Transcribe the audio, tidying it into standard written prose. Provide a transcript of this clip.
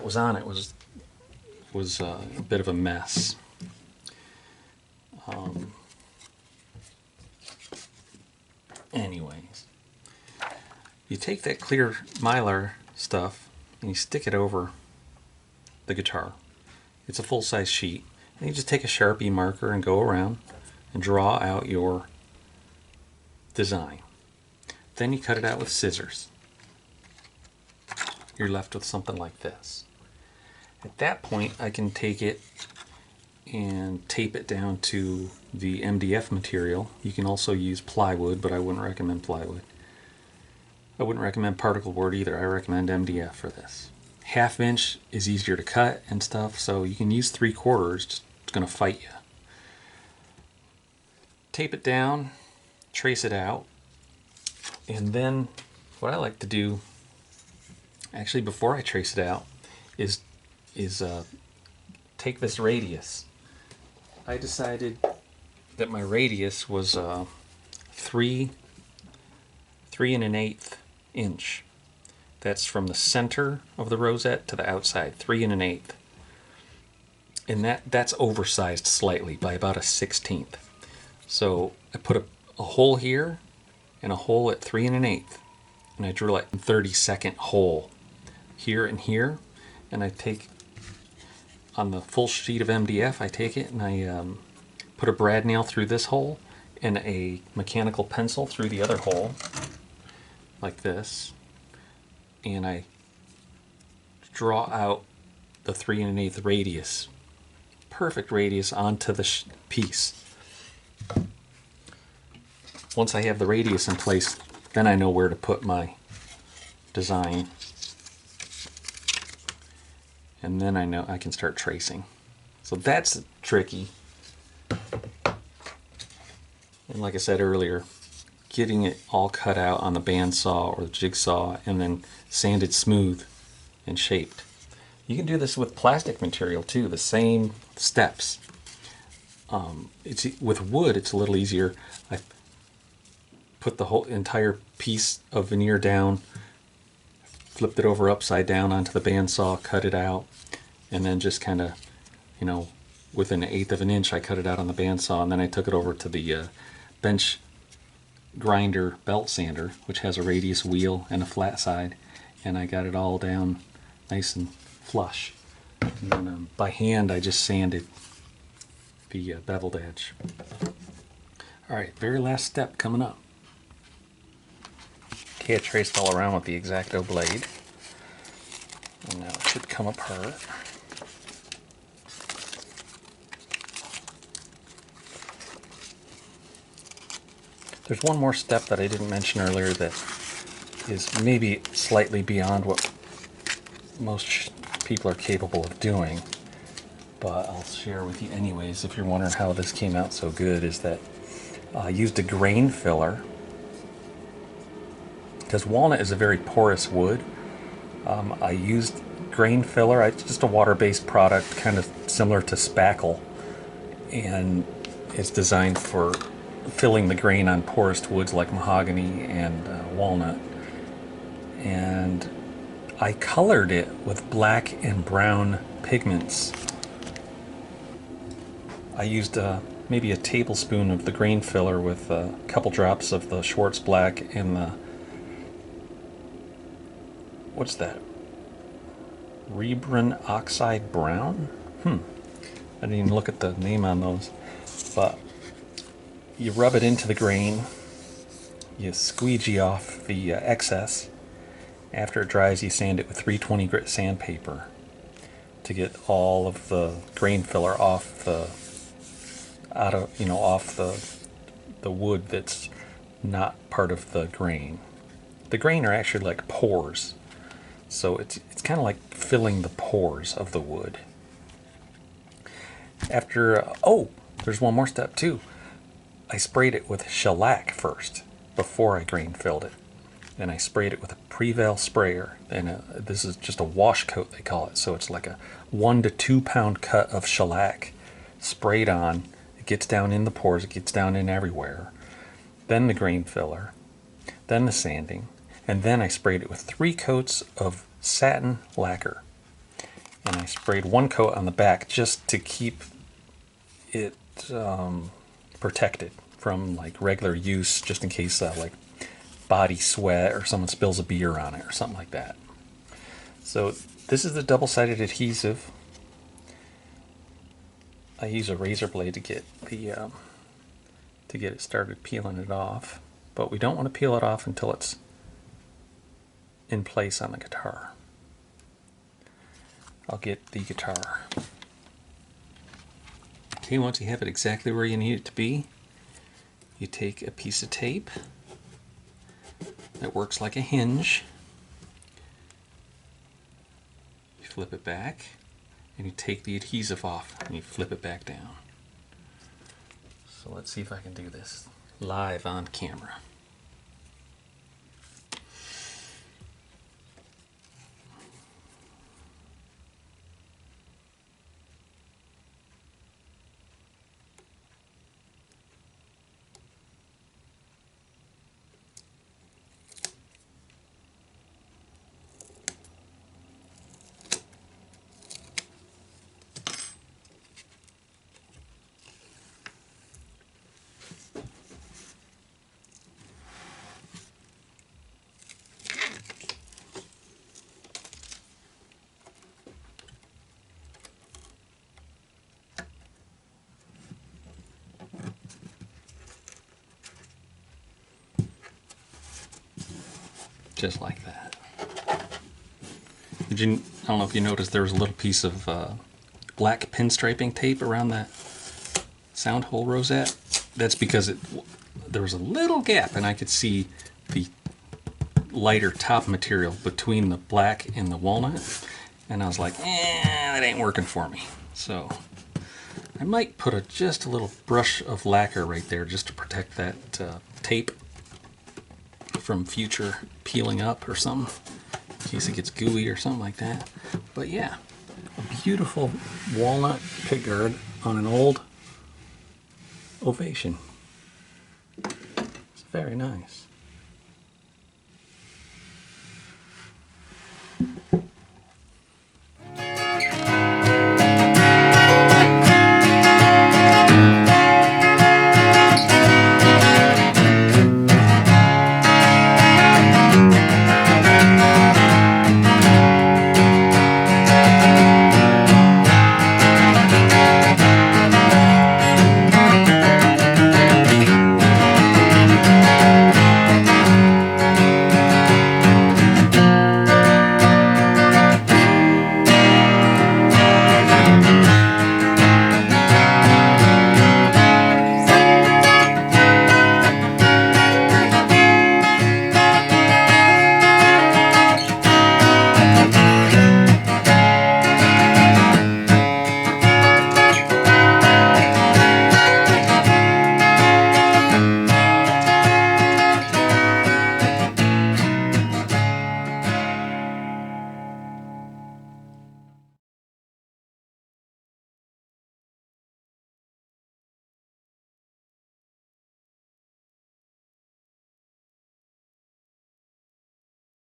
was on it was a bit of a mess. Anyways, you take that clear mylar stuff and you stick it over the guitar. It's a full-size sheet, and you just take a Sharpie marker and go around and draw out your design. Then you cut it out with scissors. You're left with something like this. At that point, I can take it and tape it down to the MDF material. You can also use plywood, but I wouldn't recommend plywood. I wouldn't recommend particle board either. I recommend MDF for this. 1/2 inch is easier to cut and stuff, so you can use 3/4. It's going to fight you. Tape it down, trace it out, and then what I like to do, actually before I trace it out, is take this radius. I decided that my radius was 3 3 1/8 inch. That's from the center of the rosette to the outside, 3 1/8. And that's oversized slightly by about a 1/16. So I put a hole here and a hole at 3 1/8. And I drew like a 30-second hole here and here. And I take, on the full sheet of MDF, I take it and I put a brad nail through this hole and a mechanical pencil through the other hole, like this. And I draw out the 3 1/8 radius, perfect radius, onto the piece. Once I have the radius in place, then I know where to put my design, and then I know I can start tracing. So that's tricky. And like I said earlier, getting it all cut out on the bandsaw or the jigsaw and then sanded smooth and shaped. You can do this with plastic material too, the same steps. With wood, it's a little easier. I put the whole entire piece of veneer down, flipped it over upside down onto the bandsaw, cut it out, and then just kind of, within 1/8 of an inch, I cut it out on the bandsaw, and then I took it over to the bench grinder belt sander, which has a radius wheel and a flat side, and I got it all down nice and flush. And then by hand, I just sanded the beveled edge. Alright, very last step coming up. Okay, I traced all around with the X-Acto blade, and now it should come apart. There's one more step that I didn't mention earlier that is maybe slightly beyond what most people are capable of doing, but I'll share with you anyways if you're wondering how this came out so good, is that I used a grain filler. Because walnut is a very porous wood, I used grain filler. It's just a water-based product, kind of similar to spackle, and it's designed for filling the grain on porous woods like mahogany and walnut. And I colored it with black and brown pigments. I used maybe a tablespoon of the grain filler with a couple drops of the Schwartz black and the, what's that? Rebrin oxide brown? I didn't even look at the name on those. But you rub it into the grain, you squeegee off the excess. After it dries, you sand it with 320 grit sandpaper to get all of the grain filler off the the wood that's not part of the grain. The grain are actually like pores, so it's kind of like filling the pores of the wood. After there's one more step too. I sprayed it with shellac first before I grain filled it, and I sprayed it with a Prevail sprayer, and this is just a wash coat they call it, so it's like a 1 to 2 pound cut of shellac sprayed on. It gets down in the pores, it gets down in everywhere. Then the grain filler, then the sanding, and then I sprayed it with 3 coats of satin lacquer. And I sprayed one coat on the back just to keep it protected from like regular use, just in case like body sweat or someone spills a beer on it or something like that. So this is the double-sided adhesive. I use a razor blade to get it started peeling it off, but we don't want to peel it off until it's in place on the guitar. I'll get the guitar. Okay, once you have it exactly where you need it to be, you take a piece of tape that works like a hinge. You flip it back, and you take the adhesive off, and you flip it back down. So let's see if I can do this live on camera. Just like that. I don't know if you noticed, there was a little piece of black pinstriping tape around that sound hole rosette. That's because there was a little gap and I could see the lighter top material between the black and the walnut, and I was like, that ain't working for me. So I might put just a little brush of lacquer right there just to protect that tape from future peeling up or something, in case it gets gooey or something like that. But yeah, a beautiful walnut pickguard on an old Ovation. It's very nice.